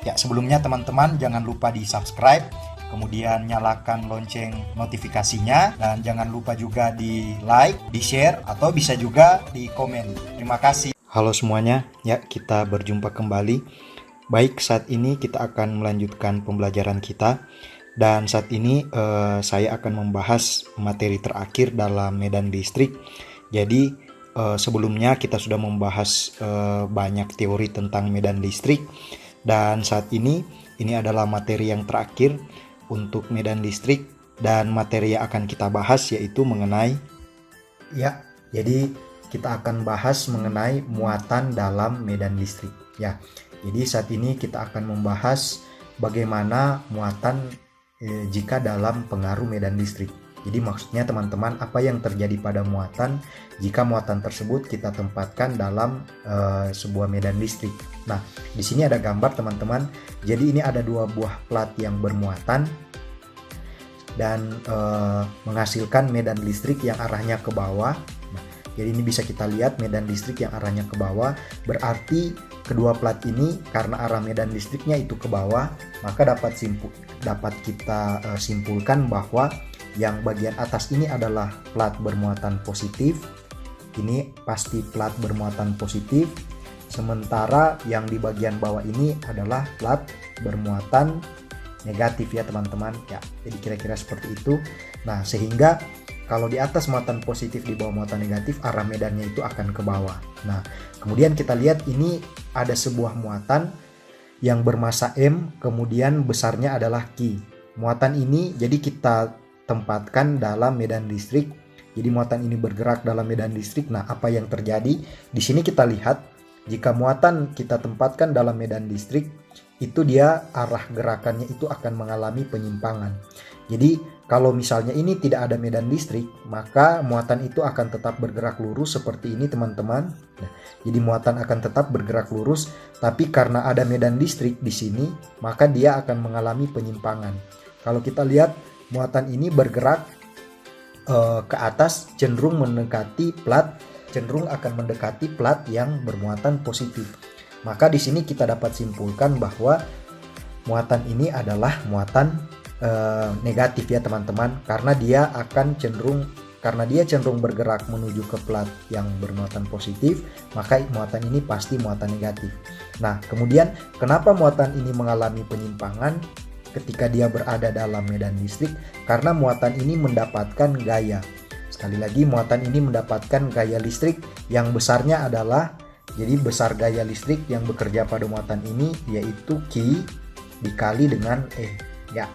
Ya, sebelumnya teman-teman jangan lupa di-subscribe, kemudian nyalakan lonceng notifikasinya, dan jangan lupa juga di-like, di-share, atau bisa juga di komen. Terima kasih. Halo semuanya, ya kita berjumpa kembali. Baik, saat ini kita akan melanjutkan pembelajaran kita. Dan saat ini saya akan membahas materi terakhir dalam medan listrik. Jadi sebelumnya kita sudah membahas banyak teori tentang medan listrik. Dan saat ini adalah materi yang terakhir untuk medan listrik, dan materi yang akan kita bahas yaitu mengenai jadi kita akan bahas mengenai muatan dalam medan listrik ya. Jadi saat ini kita akan membahas bagaimana muatan jika dalam pengaruh medan listrik. Jadi maksudnya teman-teman, apa yang terjadi pada muatan jika muatan tersebut kita tempatkan dalam sebuah medan listrik. Nah, di sini ada gambar teman-teman. Jadi ini ada dua buah plat yang bermuatan dan menghasilkan medan listrik yang arahnya ke bawah. Nah, jadi ini bisa kita lihat medan listrik yang arahnya ke bawah. Berarti kedua plat ini karena arah medan listriknya itu ke bawah, maka dapat kita simpulkan bahwa yang bagian atas ini adalah plat bermuatan positif. Ini pasti plat bermuatan positif. Sementara yang di bagian bawah ini adalah plat bermuatan negatif ya teman-teman. Ya, jadi kira-kira seperti itu. Nah, sehingga kalau di atas muatan positif, di bawah muatan negatif, arah medannya itu akan ke bawah. Nah, kemudian kita lihat ini ada sebuah muatan yang bermassa M, kemudian besarnya adalah Q. Muatan ini jadi kita tempatkan dalam medan listrik. Jadi muatan ini bergerak dalam medan listrik. Nah, apa yang terjadi? Di sini kita lihat jika muatan kita tempatkan dalam medan listrik, itu dia arah gerakannya itu akan mengalami penyimpangan. Jadi kalau misalnya ini tidak ada medan listrik, maka muatan itu akan tetap bergerak lurus seperti ini teman-teman. Nah, jadi muatan akan tetap bergerak lurus, tapi karena ada medan listrik di sini, maka dia akan mengalami penyimpangan. Kalau kita lihat muatan ini bergerak ke atas, cenderung akan mendekati plat yang bermuatan positif. Maka di sini kita dapat simpulkan bahwa muatan ini adalah muatan negatif ya teman-teman, karena dia cenderung bergerak menuju ke plat yang bermuatan positif, maka muatan ini pasti muatan negatif. Nah, kemudian kenapa muatan ini mengalami penyimpangan ketika dia berada dalam medan listrik? Karena muatan ini mendapatkan gaya. Sekali lagi, muatan ini mendapatkan gaya listrik yang besarnya adalah, jadi besar gaya listrik yang bekerja pada muatan ini yaitu Q dikali dengan E ya.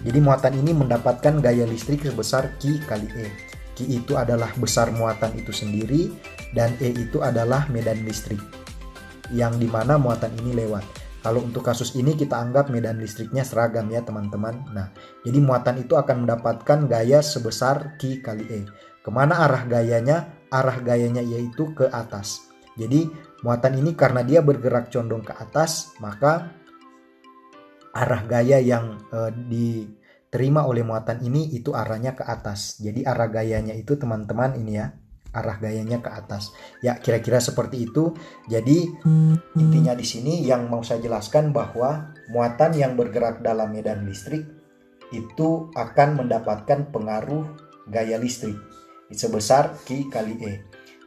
Jadi muatan ini mendapatkan gaya listrik sebesar Q kali E. Q itu adalah besar muatan itu sendiri, dan E itu adalah medan listrik yang dimana muatan ini lewat. Kalau untuk kasus ini kita anggap medan listriknya seragam ya teman-teman. Nah, jadi muatan itu akan mendapatkan gaya sebesar Q kali E. Kemana arah gayanya? Arah gayanya yaitu ke atas. Jadi muatan ini karena dia bergerak condong ke atas, maka arah gaya yang diterima oleh muatan ini itu arahnya ke atas. Jadi arah gayanya itu teman-teman ini ya, arah gayanya ke atas. Ya, kira-kira seperti itu. Jadi intinya di sini yang mau saya jelaskan bahwa muatan yang bergerak dalam medan listrik itu akan mendapatkan pengaruh gaya listrik sebesar Q kali E.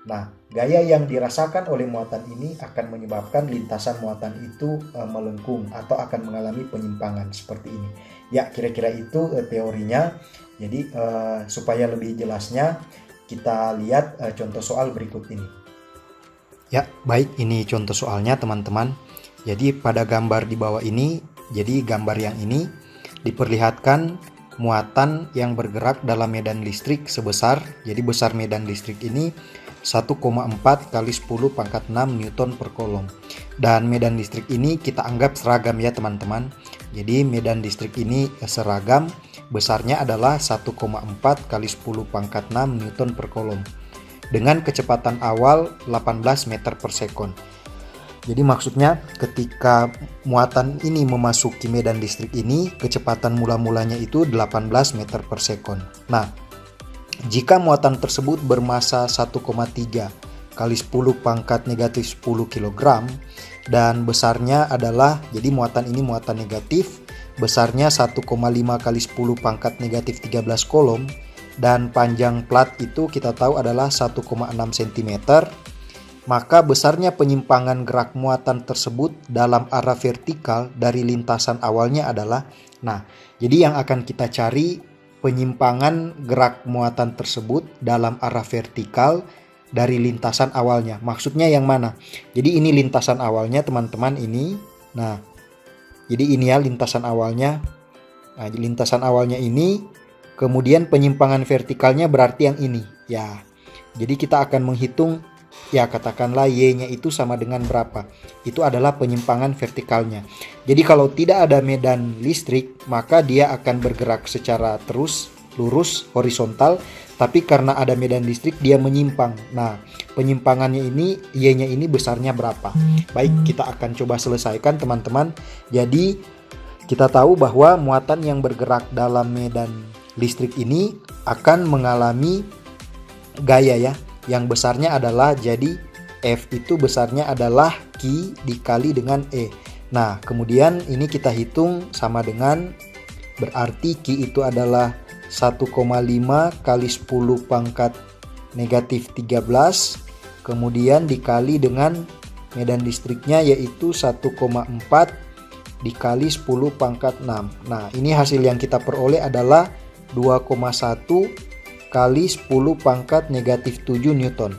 Nah, gaya yang dirasakan oleh muatan ini akan menyebabkan lintasan muatan itu melengkung atau akan mengalami penyimpangan seperti ini. Ya, kira-kira itu teorinya. Jadi supaya lebih jelasnya kita lihat contoh soal berikut ini. Ya, baik, ini contoh soalnya teman-teman. Jadi pada gambar di bawah ini, jadi gambar yang ini diperlihatkan muatan yang bergerak dalam medan listrik sebesar, jadi besar medan listrik ini 1,4 kali 10 pangkat 6 Newton per Coulomb. Dan medan listrik ini kita anggap seragam ya teman-teman. Jadi medan listrik ini seragam, besarnya adalah 1,4 kali 10 pangkat 6 Newton per Coulomb dengan kecepatan awal 18 meter per sekon. Jadi maksudnya ketika muatan ini memasuki medan listrik ini, kecepatan mula-mulanya itu 18 meter per sekon. Nah, jika muatan tersebut bermassa 1,3 kali 10 pangkat negatif 10 kg, dan besarnya adalah, jadi muatan ini muatan negatif, besarnya 1,5 kali 10 pangkat negatif 13 kolom, dan panjang plat itu kita tahu adalah 1,6 cm. Maka besarnya penyimpangan gerak muatan tersebut dalam arah vertikal dari lintasan awalnya adalah, nah, jadi yang akan kita cari penyimpangan gerak muatan tersebut dalam arah vertikal dari lintasan awalnya. Maksudnya yang mana? Jadi ini lintasan awalnya teman-teman ini. Nah, jadi ini ya lintasan awalnya. Nah, lintasan awalnya ini, kemudian penyimpangan vertikalnya berarti yang ini. Ya, jadi kita akan menghitung, ya katakanlah Y-nya itu sama dengan berapa. Itu adalah penyimpangan vertikalnya. Jadi kalau tidak ada medan listrik, maka dia akan bergerak secara terus, lurus, horizontal. Tapi karena ada medan listrik, dia menyimpang. Nah, penyimpangannya ini, Y-nya ini besarnya berapa? Baik, kita akan coba selesaikan teman-teman. Jadi kita tahu bahwa muatan yang bergerak dalam medan listrik ini akan mengalami gaya ya, yang besarnya adalah, jadi F itu besarnya adalah Q dikali dengan E. Nah, kemudian ini kita hitung sama dengan, berarti Q itu adalah 1,5 kali 10 pangkat negatif 13, kemudian dikali dengan medan listriknya yaitu 1,4 dikali 10 pangkat 6. Nah, ini hasil yang kita peroleh adalah 2,1 kali 10 pangkat negatif 7 Newton.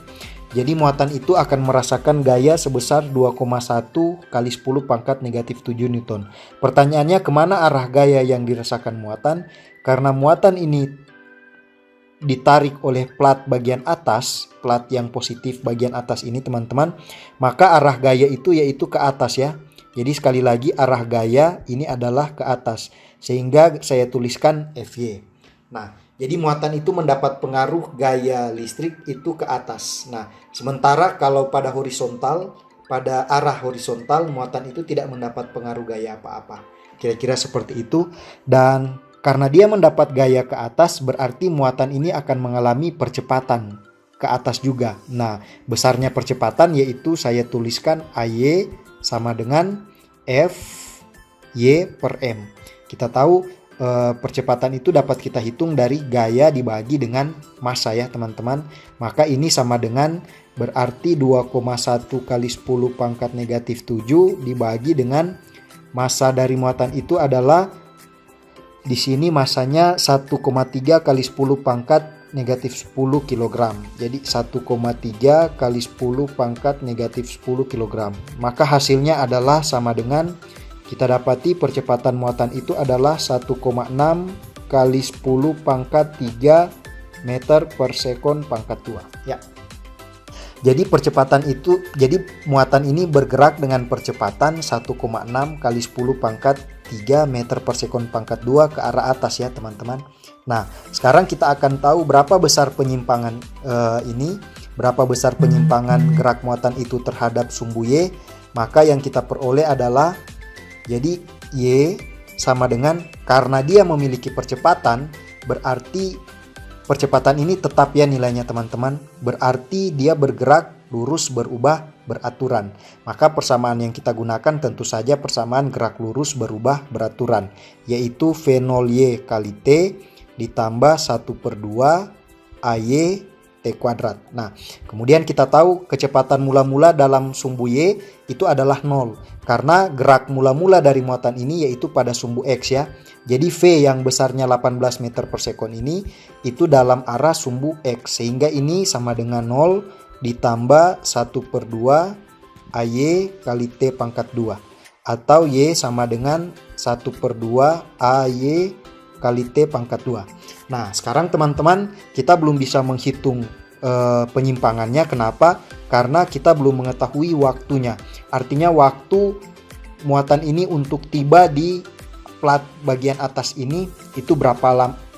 Jadi muatan itu akan merasakan gaya sebesar 2,1 kali 10 pangkat negatif 7 Newton. Pertanyaannya, kemana arah gaya yang dirasakan muatan? Karena muatan ini ditarik oleh plat bagian atas, plat yang positif bagian atas ini teman-teman, maka arah gaya itu yaitu ke atas ya. Jadi sekali lagi arah gaya ini adalah ke atas, sehingga saya tuliskan FY. Nah, jadi muatan itu mendapat pengaruh gaya listrik itu ke atas. Nah, sementara kalau pada horizontal, pada arah horizontal, muatan itu tidak mendapat pengaruh gaya apa-apa. Kira-kira seperti itu. Dan karena dia mendapat gaya ke atas, berarti muatan ini akan mengalami percepatan ke atas juga. Nah, besarnya percepatan yaitu saya tuliskan AY sama dengan FY per M. Kita tahu percepatan itu dapat kita hitung dari gaya dibagi dengan massa ya teman-teman. Maka ini sama dengan berarti 2,1 kali 10 pangkat negatif 7 dibagi dengan massa dari muatan itu adalah, di sini massanya 1,3 kali 10 pangkat negatif 10 kg. Jadi 1,3 kali 10 pangkat negatif 10 kg. Maka hasilnya adalah sama dengan, kita dapati percepatan muatan itu adalah 1,6 kali 10 pangkat 3 meter per sekon pangkat 2. Ya. Jadi percepatan itu, jadi muatan ini bergerak dengan percepatan 1,6 kali 10 pangkat 3 meter per sekon pangkat 2 ke arah atas ya teman-teman. Nah, sekarang kita akan tahu berapa besar penyimpangan ini, berapa besar penyimpangan gerak muatan itu terhadap sumbu Y. Maka yang kita peroleh adalah, jadi Y sama dengan, karena dia memiliki percepatan, berarti percepatan ini tetap ya nilainya teman-teman. Berarti dia bergerak lurus berubah beraturan. Maka persamaan yang kita gunakan tentu saja persamaan gerak lurus berubah beraturan, yaitu V0Y kali T ditambah 1/2 AY T kuadrat. Nah, kemudian kita tahu kecepatan mula-mula dalam sumbu Y itu adalah 0. Karena gerak mula-mula dari muatan ini yaitu pada sumbu X ya. Jadi V yang besarnya 18 meter per sekon ini itu dalam arah sumbu X. Sehingga ini sama dengan 0 ditambah 1/2 AY kali T pangkat 2. Atau Y sama dengan 1/2 AY kali T pangkat 2. Nah, sekarang teman-teman kita belum bisa menghitung penyimpangannya. Kenapa? Karena kita belum mengetahui waktunya. Artinya waktu muatan ini untuk tiba di plat bagian atas ini itu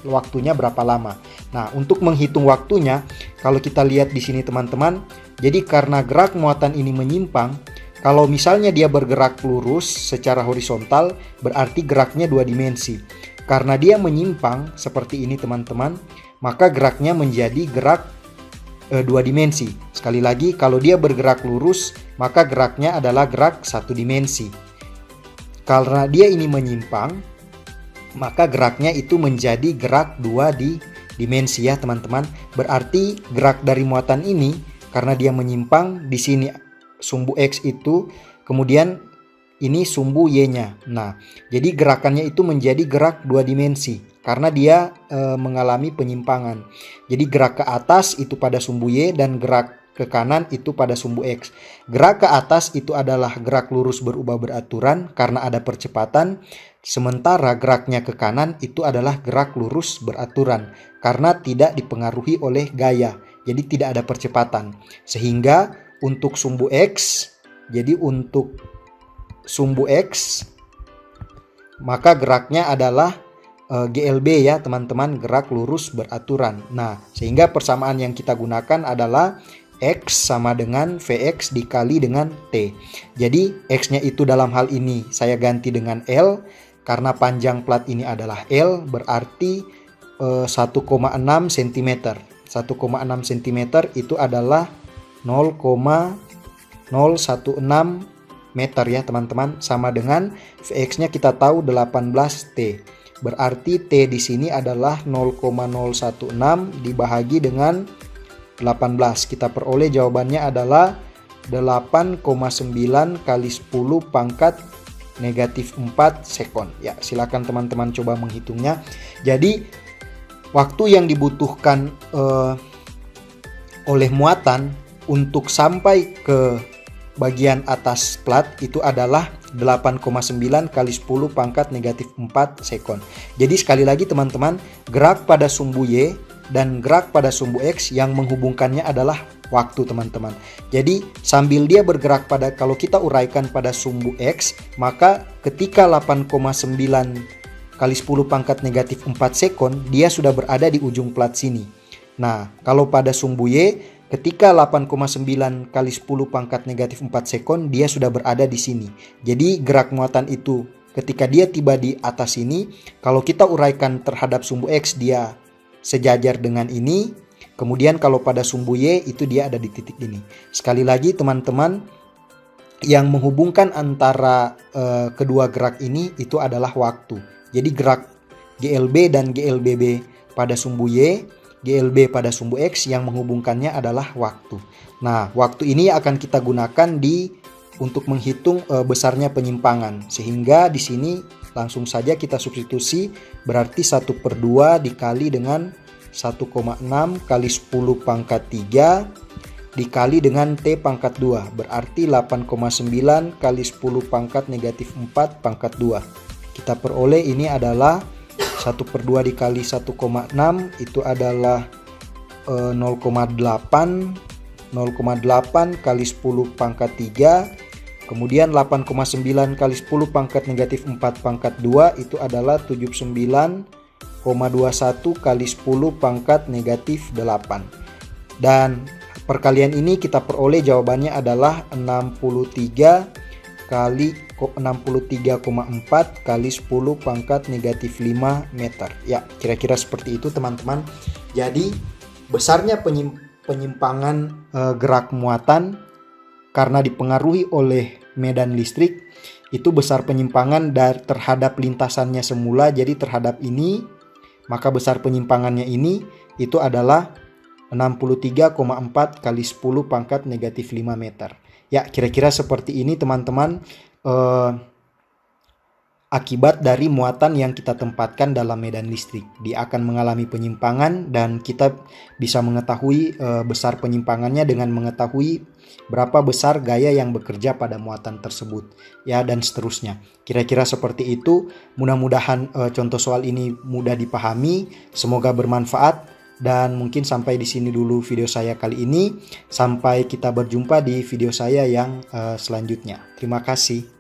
waktunya berapa lama. Nah, untuk menghitung waktunya, kalau kita lihat di sini teman-teman, jadi karena gerak muatan ini menyimpang, kalau misalnya dia bergerak lurus secara horizontal, berarti geraknya 2 dimensi. Karena dia menyimpang seperti ini teman-teman, maka geraknya menjadi gerak 2 dimensi. Sekali lagi, kalau dia bergerak lurus, maka geraknya adalah gerak 1 dimensi. Karena dia ini menyimpang, maka geraknya itu menjadi gerak 2 dimensi ya teman-teman. Berarti gerak dari muatan ini, karena dia menyimpang, di sini sumbu X itu, kemudian ini sumbu Y-nya. Nah, jadi gerakannya itu menjadi gerak 2 dimensi karena dia mengalami penyimpangan. Jadi gerak ke atas itu pada sumbu Y dan gerak ke kanan itu pada sumbu X. Gerak ke atas itu adalah gerak lurus berubah beraturan karena ada percepatan, sementara geraknya ke kanan itu adalah gerak lurus beraturan karena tidak dipengaruhi oleh gaya. Jadi tidak ada percepatan. Sehingga untuk sumbu X, jadi untuk sumbu X, maka geraknya adalah GLB ya teman-teman, gerak lurus beraturan. Nah, sehingga persamaan yang kita gunakan adalah X sama dengan Vx dikali dengan T. Jadi X-nya itu dalam hal ini saya ganti dengan L, karena panjang plat ini adalah L, berarti 1,6 cm. 1,6 cm itu adalah 0,016 meter ya teman-teman, sama dengan Vx-nya kita tahu 18T. Berarti T di sini adalah 0,016 dibahagi dengan 18. Kita peroleh jawabannya adalah 8,9 kali 10 pangkat negatif 4 sekon. Ya, silakan teman-teman coba menghitungnya. Jadi waktu yang dibutuhkan oleh muatan untuk sampai ke bagian atas plat itu adalah 8,9 kali 10 pangkat negatif 4 sekon. Jadi sekali lagi teman-teman, gerak pada sumbu Y dan gerak pada sumbu X yang menghubungkannya adalah waktu teman-teman. Jadi sambil dia bergerak pada, kalau kita uraikan pada sumbu X, maka ketika 8,9 kali 10 pangkat negatif 4 sekon, dia sudah berada di ujung plat sini. Nah, kalau pada sumbu Y, ketika 8,9 kali 10 pangkat negatif 4 sekon, dia sudah berada di sini. Jadi gerak muatan itu ketika dia tiba di atas ini, kalau kita uraikan terhadap sumbu X, dia sejajar dengan ini. Kemudian kalau pada sumbu Y itu dia ada di titik ini. Sekali lagi teman-teman, yang menghubungkan antara kedua gerak ini itu adalah waktu. Jadi gerak GLB dan GLBB pada sumbu Y, GLB pada sumbu X, yang menghubungkannya adalah waktu. Nah, waktu ini akan kita gunakan untuk menghitung besarnya penyimpangan. Sehingga di sini langsung saja kita substitusi, berarti 1/2 dikali dengan 1,6 kali 10 pangkat 3 dikali dengan T pangkat 2. Berarti 8,9 kali 10 pangkat negatif 4 pangkat 2. Kita peroleh ini adalah 1/2 dikali 1,6 itu adalah 0,8 kali 10 pangkat 3. Kemudian 8,9 kali 10 pangkat negatif 4 pangkat 2 itu adalah 79,21 kali 10 pangkat negatif 8. Dan perkalian ini kita peroleh jawabannya adalah 63,4 kali 10 pangkat negatif 5 meter. Ya, kira-kira seperti itu teman-teman. Jadi besarnya penyimpangan gerak muatan karena dipengaruhi oleh medan listrik, itu besar penyimpangan terhadap lintasannya semula, jadi terhadap ini, maka besar penyimpangannya ini itu adalah 63,4 kali 10 pangkat negatif 5 meter. Ya, kira-kira seperti ini teman-teman, akibat dari muatan yang kita tempatkan dalam medan listrik. Dia akan mengalami penyimpangan dan kita bisa mengetahui besar penyimpangannya dengan mengetahui berapa besar gaya yang bekerja pada muatan tersebut, ya, dan seterusnya. Kira-kira seperti itu. Mudah-mudahan contoh soal ini mudah dipahami, semoga bermanfaat. Dan mungkin sampai di sini dulu video saya kali ini. Sampai kita berjumpa di video saya yang selanjutnya. Terima kasih.